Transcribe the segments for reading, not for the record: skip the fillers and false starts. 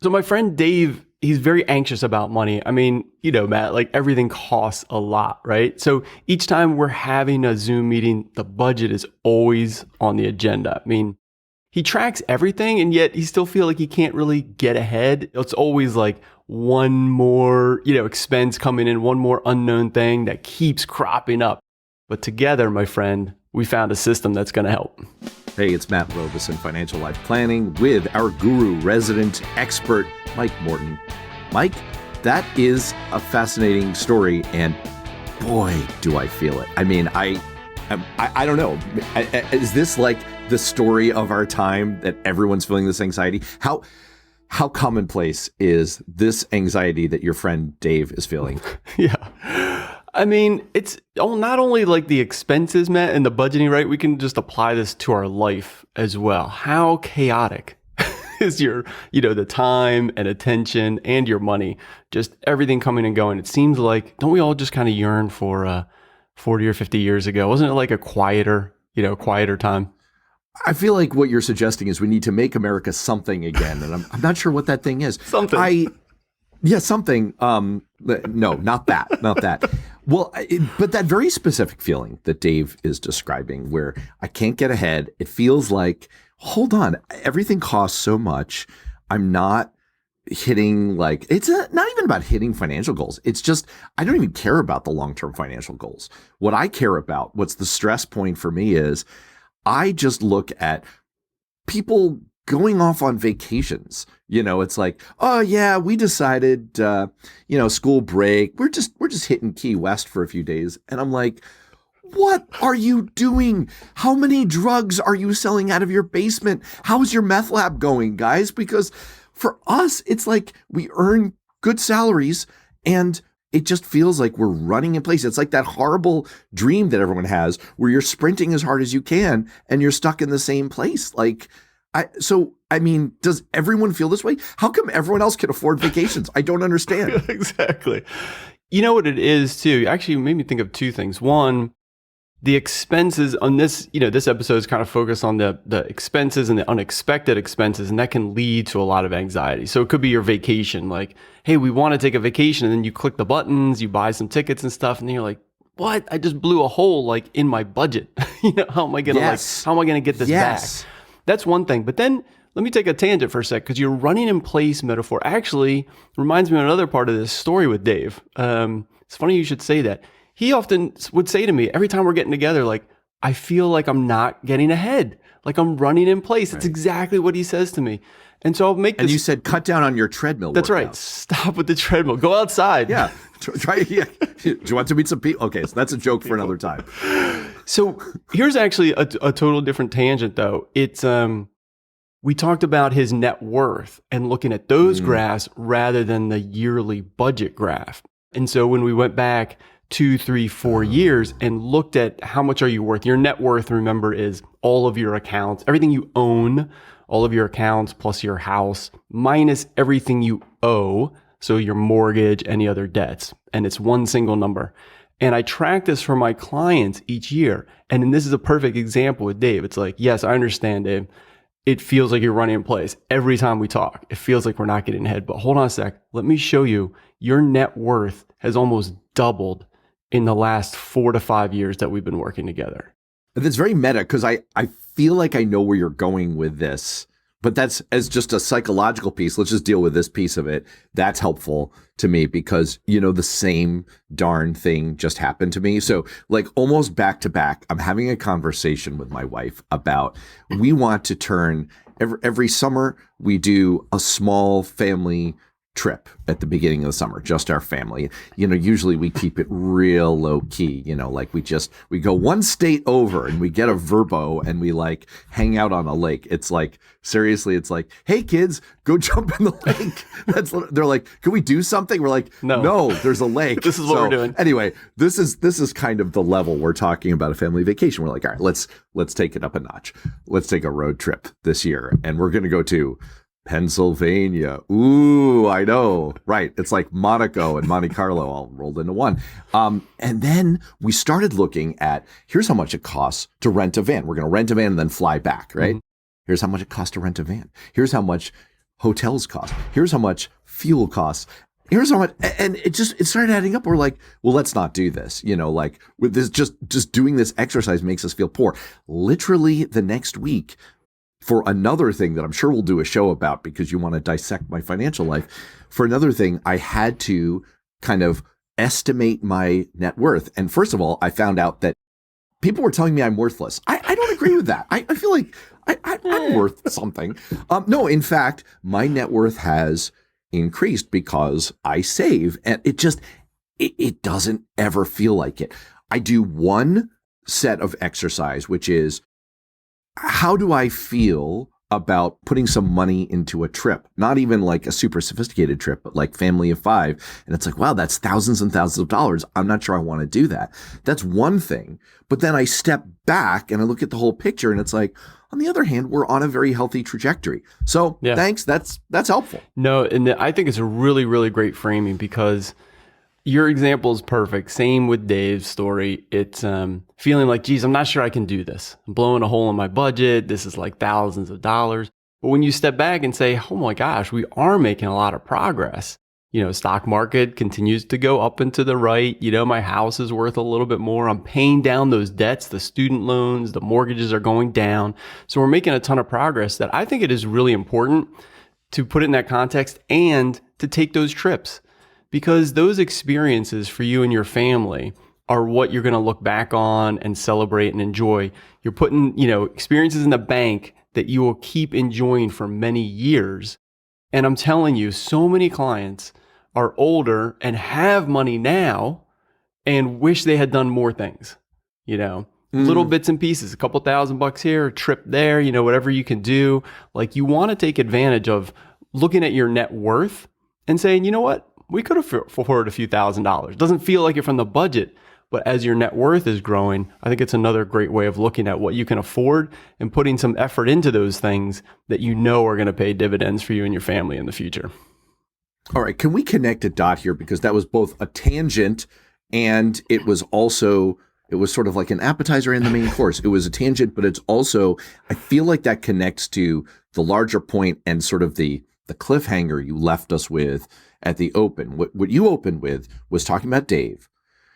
So my friend Dave, he's very anxious about money. I mean, Matt, like everything costs a lot, right? So each time we're having a Zoom meeting, the budget is always on the agenda. I mean, he tracks everything and yet he still feels like he can't really get ahead. It's always like one more, expense coming in, one more unknown thing that keeps cropping up. But together, my friend, we found a system that's going to help. Hey, it's Matt Robison, Financial Life Planning, with our guru, resident expert, Mike Morton. Mike, that is a fascinating story, and boy, do I feel it. I mean, I don't know. Is this like the story of our time that everyone's feeling this anxiety? How commonplace is this anxiety that your friend Dave is feeling? Yeah. I mean, it's not only like the expenses, Matt, and the budgeting, right? We can just apply this to our life as well. How chaotic is your, the time and attention and your money, just everything coming and going. It seems like, don't we all just kind of yearn for 40 or 50 years ago? Wasn't it like a quieter time? I feel like what you're suggesting is we need to make America something again. And I'm not sure what that thing is. Something. Something. No, not that. Well, but that very specific feeling that Dave is describing where I can't get ahead, it feels like, hold on, everything costs so much. I'm not hitting it's not even about hitting financial goals. It's just, I don't even care about the long-term financial goals. What I care about, what's the stress point for me is I just look at people going off on vacations. It's like, oh yeah, we decided, school break. We're just hitting Key West for a few days. And I'm like, what are you doing? How many drugs are you selling out of your basement? How's your meth lab going, guys? Because for us, it's like we earn good salaries and it just feels like we're running in place. It's like that horrible dream that everyone has where you're sprinting as hard as you can and you're stuck in the same place. Does everyone feel this way? How come everyone else can afford vacations? I don't understand. Exactly. You know what it is too? Actually, it made me think of two things. One, the expenses on this, this episode is kind of focused on the expenses and the unexpected expenses, and that can lead to a lot of anxiety. So it could be your vacation, like, hey, we want to take a vacation, and then you click the buttons, you buy some tickets and stuff, and then you're like, what? I just blew a hole in my budget. How am I gonna get this back? That's one thing. But then let me take a tangent for a sec, because your running in place metaphor actually reminds me of another part of this story with Dave. It's funny you should say that. He often would say to me every time we're getting together, like, I feel like I'm not getting ahead, like I'm running in place. Right. It's exactly what he says to me. And so I'll make this. And you said, cut down on your treadmill. That's workout. Right. Stop with the treadmill. Go outside. Yeah. Try. Yeah. Do you want to meet some people? Okay. So that's a joke for another time. So here's actually a total different tangent though. It's, we talked about his net worth and looking at those graphs rather than the yearly budget graph. And so when we went back 2, 3, 4 years and looked at how much are you worth, your net worth, remember, is all of your accounts, everything you own, all of your accounts plus your house minus everything you owe. So your mortgage, any other debts. And it's one single number. And I track this for my clients each year. And then this is a perfect example with Dave. It's like, yes, I understand, Dave. It feels like you're running in place. Every time we talk, it feels like we're not getting ahead. But hold on a sec. Let me show you. Your net worth has almost doubled in the last 4 to 5 years that we've been working together. That's very meta, because I feel like I know where you're going with this, but that's as just a psychological piece. Let's just deal with this piece of it. That's helpful to me because, the same darn thing just happened to me. So almost back to back, I'm having a conversation with my wife about, we want to turn every summer, we do a small family trip at the beginning of the summer, just our family. Usually we keep it real low key, we go one state over and we get a Verbo and we hang out on a lake. It's seriously, it's hey kids, go jump in the lake. They're like, can we do something? We're like, no, there's a lake. This is what we're doing. Anyway, this is kind of the level we're talking about a family vacation. We're like, all right, let's take it up a notch. Let's take a road trip this year. And we're going to go to Pennsylvania. Ooh, I know. Right. It's like Monaco and Monte Carlo all rolled into one. And then we started looking at, here's how much it costs to rent a van. We're going to rent a van and then fly back, right? Mm-hmm. Here's how much it costs to rent a van. Here's how much hotels cost. Here's how much fuel costs. Here's how much, and it started adding up. We're like, well, let's not do this. Like with this, just doing this exercise makes us feel poor. Literally the next week, for another thing that I'm sure we'll do a show about because you want to dissect my financial life. For another thing, I had to kind of estimate my net worth. And first of all, I found out that people were telling me I'm worthless. I don't agree with that. I feel like I'm worth something. No, in fact, my net worth has increased because I save, and it doesn't ever feel like it. I do one set of exercise, which is, how do I feel about putting some money into a trip? Not even like a super sophisticated trip, but like family of 5. And it's like, wow, that's thousands and thousands of dollars. I'm not sure I want to do that. That's one thing. But then I step back and I look at the whole picture, and it's like, on the other hand, we're on a very healthy trajectory. So thanks. That's helpful. No, and I think it's a really, really great framing, because your example is perfect. Same with Dave's story. It's feeling like, geez, I'm not sure I can do this. I'm blowing a hole in my budget. This is like thousands of dollars. But when you step back and say, oh my gosh, we are making a lot of progress. Stock market continues to go up and to the right. My house is worth a little bit more. I'm paying down those debts, the student loans, the mortgages are going down. So we're making a ton of progress that I think it is really important to put it in that context and to take those trips, because those experiences for you and your family are what you're going to look back on and celebrate and enjoy. You're putting, experiences in the bank that you will keep enjoying for many years. And I'm telling you, so many clients are older and have money now and wish they had done more things, little bits and pieces, a couple $1,000 here, a trip there, whatever you can do. Like, you want to take advantage of looking at your net worth and saying, you know what, we could afford a few $1,000s. Doesn't feel like it from the budget, but as your net worth is growing, I think it's another great way of looking at what you can afford and putting some effort into those things that are going to pay dividends for you and your family in the future. All right. Can we connect a dot here? Because that was both a tangent and it was sort of like an appetizer in the main course. It was a tangent, but it's also, I feel like that connects to the larger point and sort of the cliffhanger you left us with at the open. What you opened with was talking about Dave.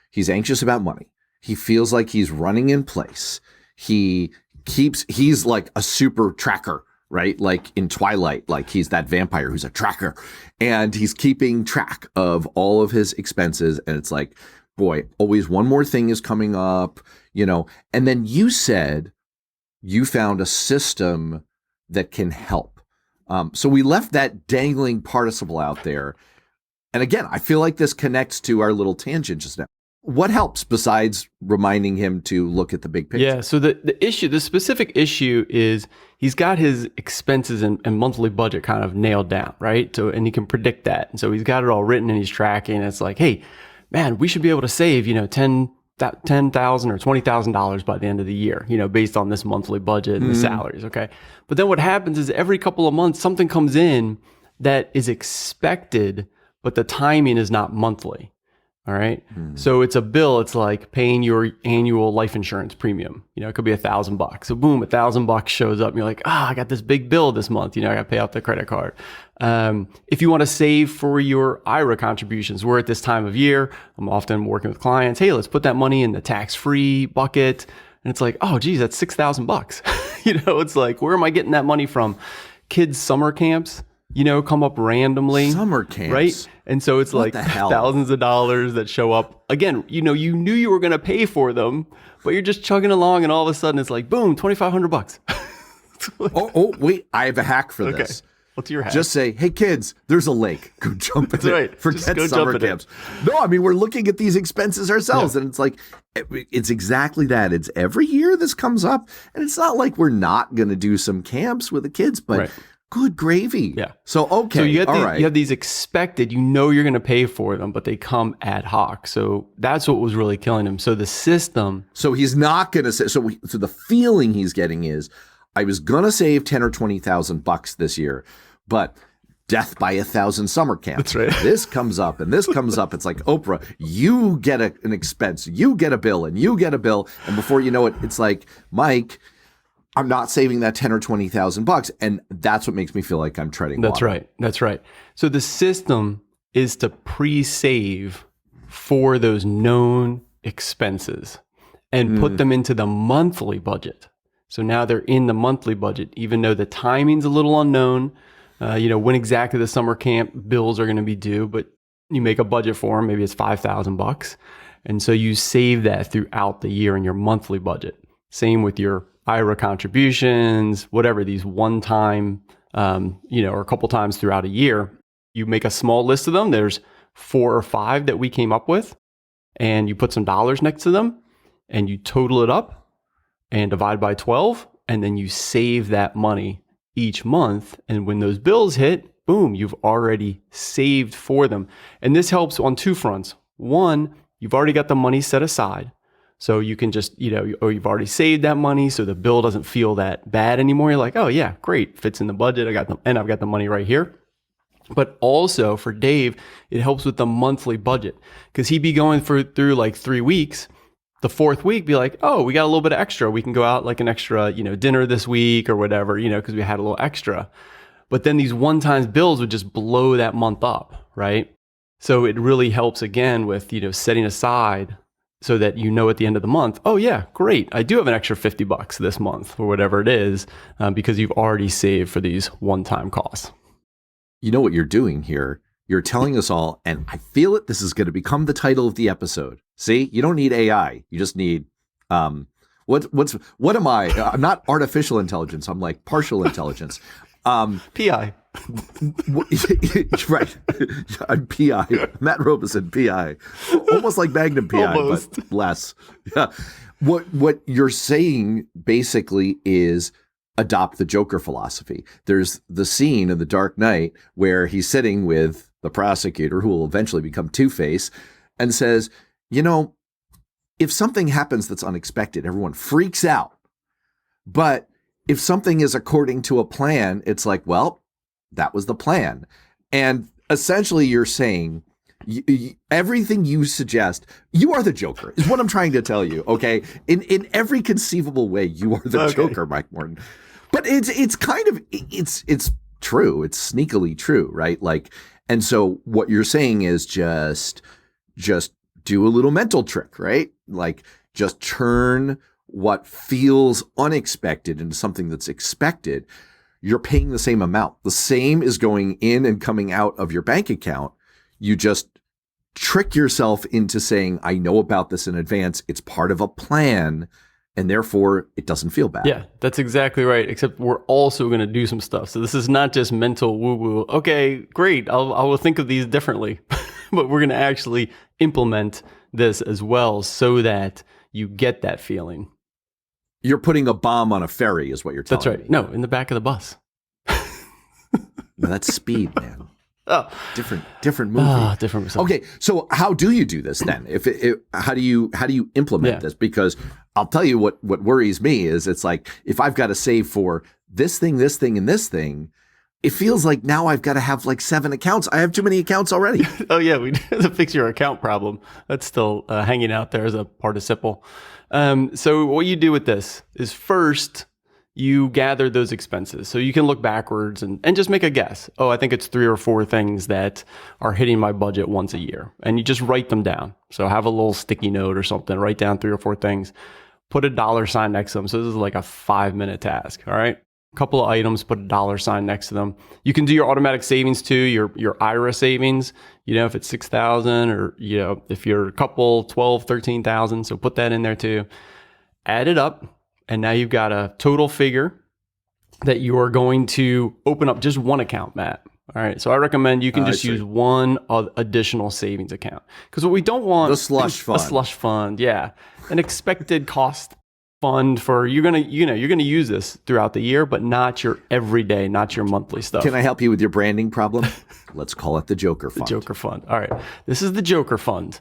He's anxious about money. He feels like he's running in place. He's like a super tracker, right? Like in Twilight, like he's that vampire who's a tracker, and he's keeping track of all of his expenses. And it's like, boy, always one more thing is coming up, and then you said you found a system that can help. So we left that dangling participle out there. And again, I feel like this connects to our little tangent just now. What helps besides reminding him to look at the big picture? Yeah. So the specific issue is he's got his expenses and monthly budget kind of nailed down, right? So, and he can predict that. And so he's got it all written and he's tracking. And it's like, hey, man, we should be able to save, $10,000 or $20,000 by the end of the year, based on this monthly budget and the salaries. Okay. But then what happens is every couple of months, something comes in that is expected, but the timing is not monthly. All right. So it's a bill. It's like paying your annual life insurance premium. It could be $1,000. So boom, $1,000 shows up and you're like, I got this big bill this month. I got to pay off the credit card. If you want to save for your IRA contributions, we're at this time of year. I'm often working with clients. Hey, let's put that money in the tax-free bucket. And it's like, oh, geez, that's $6,000. It's like, where am I getting that money from? Kids' summer camps, come up randomly. Summer camps. Right? And so it's what like thousands of dollars that show up. Again, you knew you were going to pay for them, but you're just chugging along and all of a sudden it's like, boom, $2,500. Wait, I have a hack for this. Okay. What's your hack? Just say, hey kids, there's a lake. Go jump in it. Right. Forget summer camps. No, I mean, we're looking at these expenses ourselves and it's like, it's exactly that. It's every year this comes up and it's not like we're not going to do some camps with the kids, but good gravy. Yeah. So, okay. So you have these expected, you're going to pay for them, but they come ad hoc. So that's what was really killing him. So the system. So he's not going to say, so the feeling he's getting is, I was going to save 10 or 20,000 bucks this year, but death by 1,000 summer camps. That's right. This comes up and this comes up. It's like Oprah, you get an expense, you get a bill and you get a bill. And before you know it, it's like, Mike, I'm not saving that 10 or 20,000 bucks. And that's what makes me feel like I'm treading That's water. right. That's right. So the system is to pre-save for those known expenses and put them into the monthly budget. So now they're in the monthly budget, even though the timing's a little unknown, when exactly the summer camp bills are going to be due, but you make a budget for them. Maybe it's $5,000. And so you save that throughout the year in your monthly budget. Same with your IRA contributions, whatever, these one time, or a couple times throughout a year. You make a small list of them. There's 4 or 5 that we came up with, and you put some dollars next to them and you total it up and divide by 12. And then you save that money each month. And when those bills hit, boom, you've already saved for them. And this helps on 2 fronts. One, you've already got the money set aside. So you can just, or you've already saved that money. So the bill doesn't feel that bad anymore. You're like, oh yeah, great. Fits in the budget. I've got the money right here. But also for Dave, it helps with the monthly budget because he'd be going through like 3 weeks. The 4th week, be like, oh, we got a little bit of extra. We can go out like an extra, dinner this week or whatever, because we had a little extra. But then these one-time bills would just blow that month up, right? So it really helps again with, setting aside so that at the end of the month, oh yeah, great. I do have an extra $50 this month or whatever it is because you've already saved for these one-time costs. You know what you're doing here? You're telling us all, and I feel it, this is going to become the title of the episode. See, you don't need AI. You just need, what am I? I'm not artificial intelligence. I'm like partial intelligence. PI. Right. I'm PI. Matt Robison, PI. Almost like Magnum PI, but less. Yeah. What you're saying basically is adopt the Joker philosophy. There's the scene in The Dark Knight where he's sitting with the prosecutor who will eventually become Two-Face and says, if something happens that's unexpected, everyone freaks out. But if something is according to a plan, it's like, well, that was the plan. And essentially you're saying everything you suggest, you are the Joker, is what I'm trying to tell you. Okay. In every conceivable way, you are the Joker, Mike Morton. But it's kind of, it's true. It's sneakily true, right? Like, and so what you're saying is just do a little mental trick, right? Like just turn what feels unexpected into something that's expected. You're paying the same amount. The same is going in and coming out of your bank account. You just trick yourself into saying, I know about this in advance. It's part of a plan. And therefore, it doesn't feel bad. Yeah, that's exactly right. Except we're also going to do some stuff. So this is not just mental woo-woo. Okay, great. I will think of these differently. But we're going to actually implement this as well so that you get that feeling. You're putting a bomb on a ferry is what you're telling me. That's right. No, in the back of the bus. No, that's Speed, man. Oh. Different movie. Different. Okay, so how do you do this then? How do you implement this? Because I'll tell you what worries me is it's like if I've got to save for this thing, and this thing, it feels like now I've got to have like 7 accounts. I have too many accounts already. Oh yeah, we have to fix your account problem. That's still hanging out there as a participle. So what you do with this is first you gather those expenses. So you can look backwards and just make a guess. Oh, I think it's 3 or 4 things that are hitting my budget once a year. And you just write them down. So have a little sticky note or something, write down 3 or 4 things, put a $ next to them. So this is like a 5-minute task. All right. A couple of items, put a $ next to them. You can do your automatic savings too, your IRA savings, if it's 6,000 or, if you're a couple, 12, 13,000. So put that in there too. Add it up. And now you've got a total figure that you are going to open up just one account, Matt. All right. So I recommend you can just use one additional savings account. Because what we don't want the slush fund. A slush fund. Yeah. An expected cost fund for you're gonna use this throughout the year, but not your everyday, not your monthly stuff. Can I help you with your branding problem? Let's call it the Joker Fund. The Joker Fund. All right. This is the Joker Fund.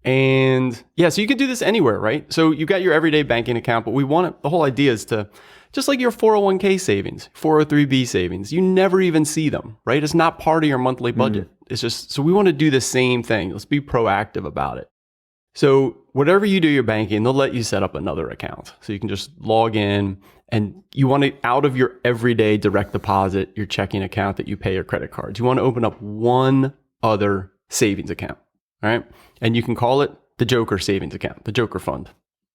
And yeah, so you can do this anywhere, right? So you got your everyday banking account, but the whole idea is to, just like your 401k savings, 403b savings, you never even see them, right? It's not part of your monthly budget. It's just, so we want to do the same thing. Let's be proactive about it. So whatever you do your banking, they'll let you set up another account. So you can just log in, and you want to, out of your everyday direct deposit, your checking account that you pay your credit cards, you want to open up one other savings account. All right. And you can call it the Joker savings account, the Joker fund.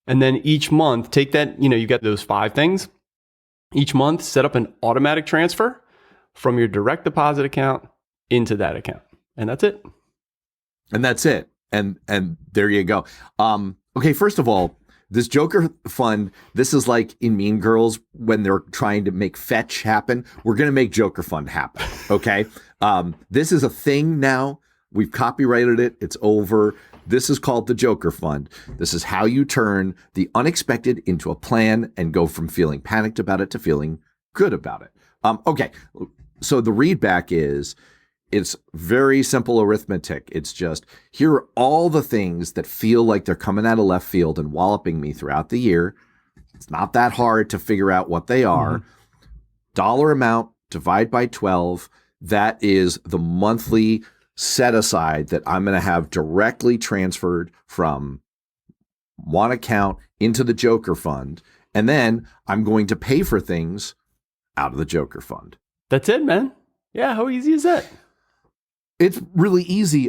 And then each month, take that, you get those 5 things. Each month, set up an automatic transfer from your direct deposit account into that account. And that's it. And that's it. And there you go. Okay, first of all, this Joker fund, this is like in Mean Girls when they're trying to make fetch happen. We're going to make Joker fund happen. Okay. This is a thing now. We've copyrighted it. It's over. This is called the Joker fund. This is how you turn the unexpected into a plan and go from feeling panicked about it to feeling good about it. Okay. So the readback is, it's very simple arithmetic. It's just, here are all the things that feel like they're coming out of left field and walloping me throughout the year. It's not that hard to figure out what they are. Dollar amount, divide by 12. That is the monthly set aside that I'm going to have directly transferred from one account into the Joker fund. And then I'm going to pay for things out of the Joker fund. That's it, man. Yeah. How easy is that? It's really easy.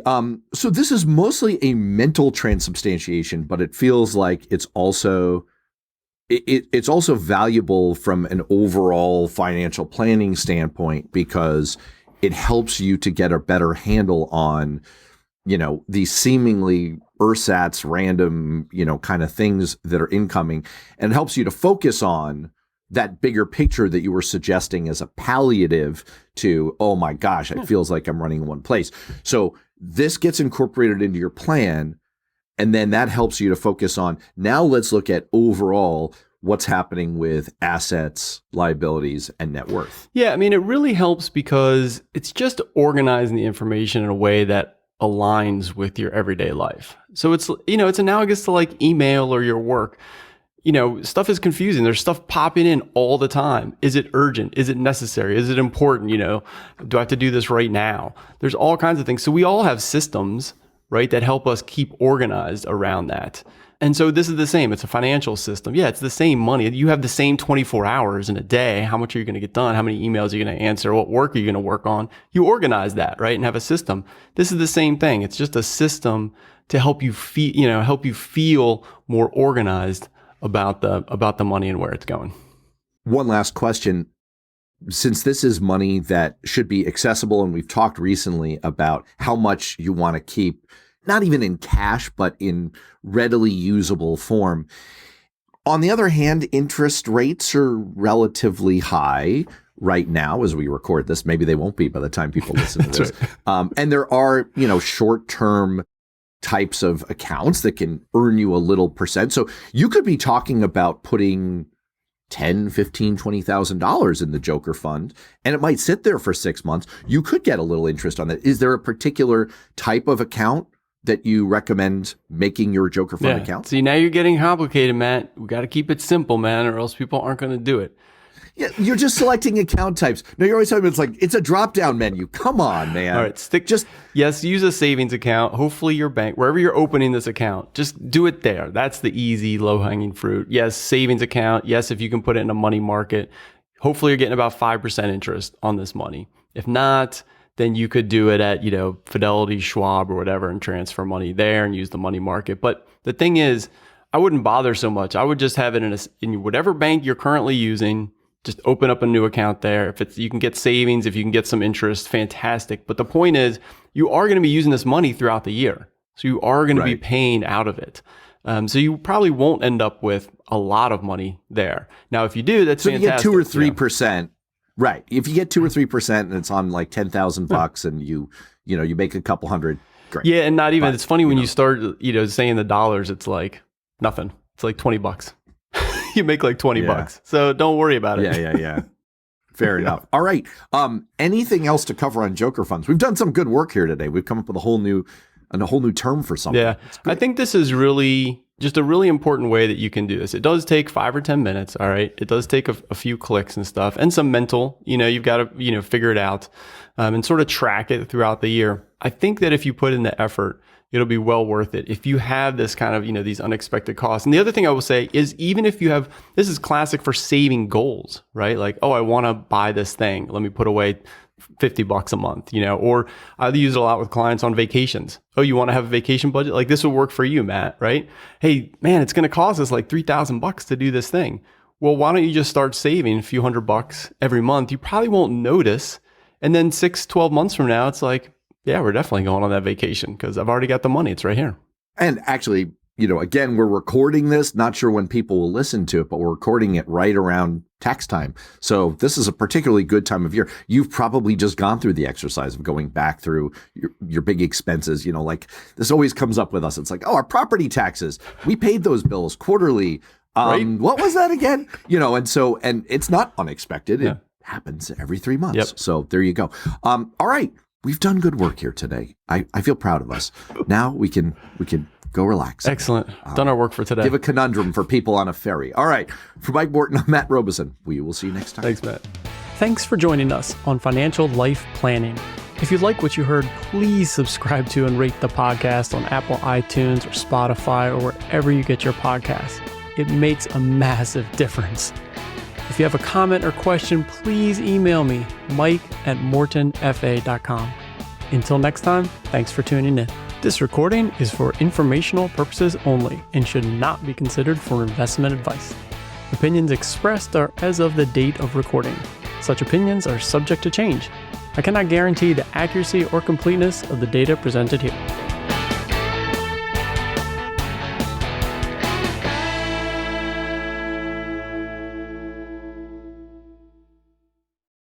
So this is mostly a mental transubstantiation, but it feels like it's also valuable from an overall financial planning standpoint, because it helps you to get a better handle on, these seemingly ersatz, random, kind of things that are incoming, and it helps you to focus on that bigger picture that you were suggesting as a palliative to, oh my gosh, it feels like I'm running in one place. So this gets incorporated into your plan, and then that helps you to focus on, now let's look at overall what's happening with assets, liabilities, and net worth. Yeah, I mean, it really helps because it's just organizing the information in a way that aligns with your everyday life. So it's, it's analogous to like email or your work. Stuff is confusing. There's stuff popping in all the time. Is it urgent? Is it necessary? Is it important? Do I have to do this right now? There's all kinds of things. So we all have systems, right, that help us keep organized around that. And so this is the same. It's a financial system. Yeah, it's the same money. You have the same 24 hours in a day. How much are you going to get done? How many emails are you going to answer? What work are you going to work on? You organize that, right, and have a system. This is the same thing. It's just a system to help you feel more organized about the money and where it's going. One last question. Since this is money that should be accessible, and we've talked recently about how much you want to keep, not even in cash, but in readily usable form. On the other hand, interest rates are relatively high right now as we record this. Maybe they won't be by the time people listen to this. Right. And there are, short-term types of accounts that can earn you a little percent. So you could be talking about putting $10,000, $15,000, $20,000 in the Joker fund, and it might sit there for 6 months. You could get a little interest on that. Is there a particular type of account that you recommend making your Joker fund account? See, now you're getting complicated, Matt. We got to keep it simple, man, or else people aren't going to do it. Yeah, you're just selecting account types. No, you're always talking about it's a drop-down menu. Come on, man. All right, yes, use a savings account. Hopefully your bank, wherever you're opening this account, just do it there. That's the easy, low-hanging fruit. Yes, savings account. Yes, if you can put it in a money market, hopefully you're getting about 5% interest on this money. If not, then you could do it at, Fidelity, Schwab, or whatever, and transfer money there and use the money market. But the thing is, I wouldn't bother so much. I would just have it in whatever bank you're currently using. Just open up a new account there. If you can get savings, if you can get some interest, fantastic. But the point is, you are going to be using this money throughout the year. So you are going to be paying out of it. So you probably won't end up with a lot of money there. Now, if you do, that's fantastic. So you get 2 or 3%. Right. If you get 2 or 3% and it's on like $10,000 and you make a couple hundred, great. Yeah. And not even, it's funny when you start, saying the dollars, it's like nothing. It's like $20. You make like $20. So don't worry about it. Yeah. Fair enough. All right. Anything else to cover on Joker funds? We've done some good work here today. We've come up with a whole new term for something. Yeah. I think this is really just a really important way that you can do this. It does take 5 or 10 minutes. All right. It does take a few clicks and stuff and some mental, you've got to, figure it out and sort of track it throughout the year. I think that if you put in the effort, it'll be well worth it. If you have this kind of, these unexpected costs. And the other thing I will say is, even if you have, this is classic for saving goals, right? Like, oh, I want to buy this thing. Let me put away $50 a month, or I use it a lot with clients on vacations. Oh, you want to have a vacation budget? Like, this will work for you, Matt, right? Hey, man, it's going to cost us like $3,000 to do this thing. Well, why don't you just start saving a few $100 every month? You probably won't notice. And then 6-12 months from now, it's like, yeah, we're definitely going on that vacation because I've already got the money. It's right here. And actually, again, we're recording this, not sure when people will listen to it, but we're recording it right around tax time. So this is a particularly good time of year. You've probably just gone through the exercise of going back through your big expenses. Like this always comes up with us. It's like, oh, our property taxes, we paid those bills quarterly. Right? What was that again? And it's not unexpected. It happens every 3 months. Yep. So there you go. All right. We've done good work here today. I feel proud of us. Now we can go relax. Excellent. Done our work for today. Give a conundrum for people on a ferry. All right. For Mike Morton, I'm Matt Robison. We will see you next time. Thanks, Matt. Thanks for joining us on Financial Life Planning. If you like what you heard, please subscribe to and rate the podcast on Apple iTunes or Spotify or wherever you get your podcasts. It makes a massive difference. If you have a comment or question, please email me, mike@mortonfa.com. Until next time, thanks for tuning in. This recording is for informational purposes only and should not be considered for investment advice. Opinions expressed are as of the date of recording. Such opinions are subject to change. I cannot guarantee the accuracy or completeness of the data presented here.